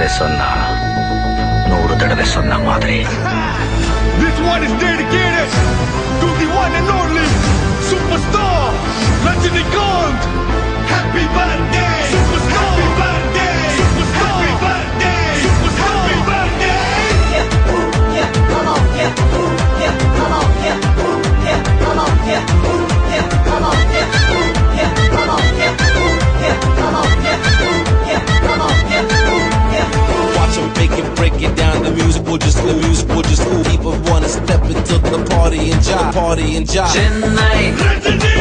தடவை சொன்னா 100 தடவை சொன்ன மாதிரி. This one is dedicated to the one and only superstar Rajinikanth. Happy birthday, superstar. Happy birthday, superstar. Happy birthday, superstar. Happy birthday. Yeah, ooh, yeah, come on, yeah, ooh, yeah, come on, yeah, ooh, yeah, come on, yeah, ooh, yeah, come on, yeah, ooh, yeah, come on, yeah, ooh, yeah, come on, yeah, ooh, yeah, come on, yeah, ooh, yeah. Watch them break it down. The music will just ooh. People wanna step into the party and jive. Chennai, Rajini,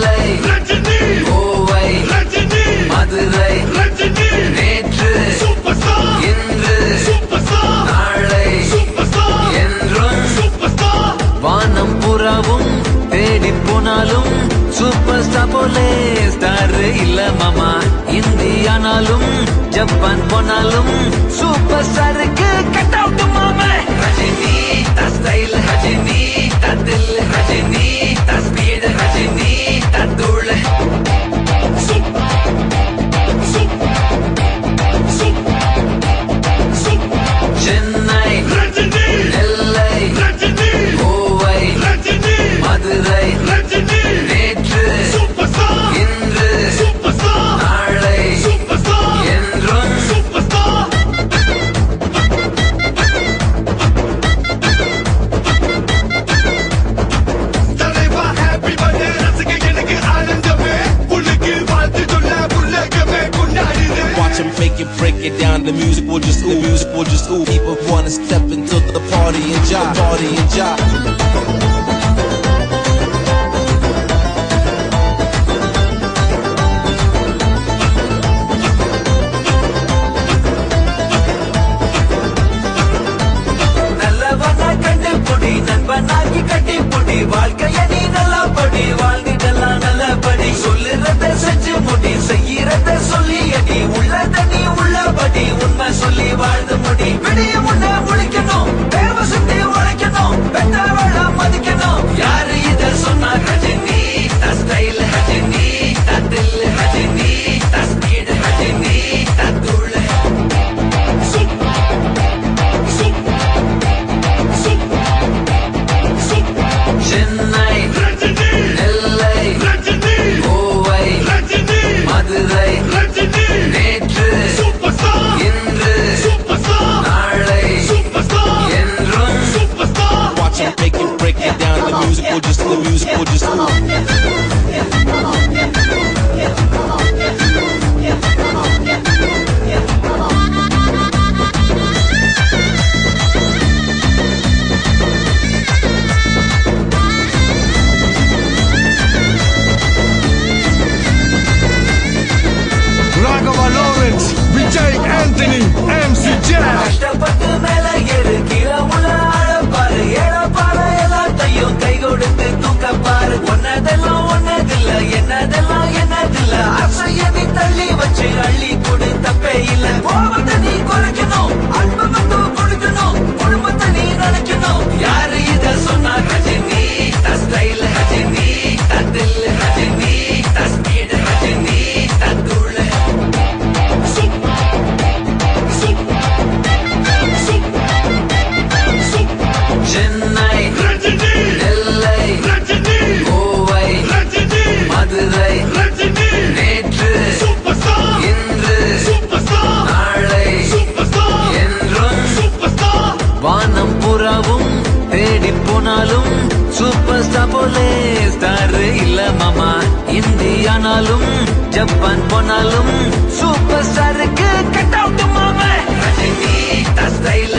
LA, Rajini, Mumbai, Rajini, Madurai, Rajini, நேற்று superstar, இன்று superstar, நாளை superstar, என்றும் superstar. வானம் புறாவும் தேடி போனாலும் super star போலே star இல்ல மாமா. இந்தியானாலும் ஜப்பான் போனாலும் சூப்பர் ஸ்டாருக்கு கட் அவுட் மாமா. ரஜினி தா ஸ்டைல், ரஜினி தா தில், ரஜினி தா ஸ்பீட், ரஜினி தா தூள். Chennai, Rajini, LA, Rajini, Kovai, Rajini, Madurai, Rajini, நேற்று superstar, இன்று superstar, நாளை superstar, என்றும் superstar. தலைவா happy birthday ரசிக எனக்கு ஆனந்தமே உனக்கு வாழ்த்து சொல்ல உலகமே கொண்டாடுது. Watch them break it down. The music will just ooh. People wanna step into the party and jive. நல்லவனா கண்டுபிடி, நண்பனாகி கட்டிப்புடி, வாழ்க்கைய நீ நல்லா படி, வாழ்ந்திடலாம் நல்லபடி. சொல்லுறத செஞ்சு முடி, செய்யறத சொல்லி அடி, உள்ளத நீ உள்ளபடி உண்மை சொல்லி வாழ்ந்து முடி. விடிய முன்ன முழிக்கணும், தேர்வு சுத்தி உழைக்கணும், பெற்றவள மதிக்கணும். யாரு இத சொன்னா? ரஜினி தா ஸ்டைல், ரஜினி தா தில், ரஜினி தா ஸ்பீட், ரஜினி தா தூள். Chennai, Rajini, LA, Rajini, Kovai, Rajini, Madurai, Rajini, நேற்று superstar, இன்று superstar, நாளை superstar, என்றும் superstar. Watch them break it down. The music will just ooh. Raghava Lawrence, Vijay Anthony, MC Jazz. கஷ்டப்பட்டு மேல ஏறு, கீழே உள்ள ஆழப்பாரு, ஏழப்பாரு எல்லாத்தையும் கை கொடுத்து தூக்கப்பாரு. ஒன்னதெல்லாம் ஒன்னதில்ல, என்னதெல்லாம் என்னதில்ல, ஆசைய நீ தள்ளி வச்சு அள்ளி கொடு தப்பே இல்ல. கோபத்தை நீ குறைக்கணும், அன்பை மட்டும் கொடுக்கணும், குடும்பத்தை நீ நினைக்கணும். யாரு இத சொன்னா? ரஜினி தா ஸ்டைல், ரஜினி தா தில், ரஜினி தா ஸ்பீட், ரஜினி தா தூள். Chennai, Rajini, LA, Rajini, Kovai, Rajini, Madurai, Rajini, நேற்று superstar, இன்று superstar, நாளை superstar, என்றும் superstar. வானம் புறாவும் தேடி போனாலும் சூப்பர் ஸ்டார் போலே ஸ்டார் இல்ல மாமா. இந்தியானாலும் ஜப்பான் போனாலும் சூப்பர் ஸ்டாருக்கு கட் அவுட் மாமா. ரஜினி தா ஸ்டைல்,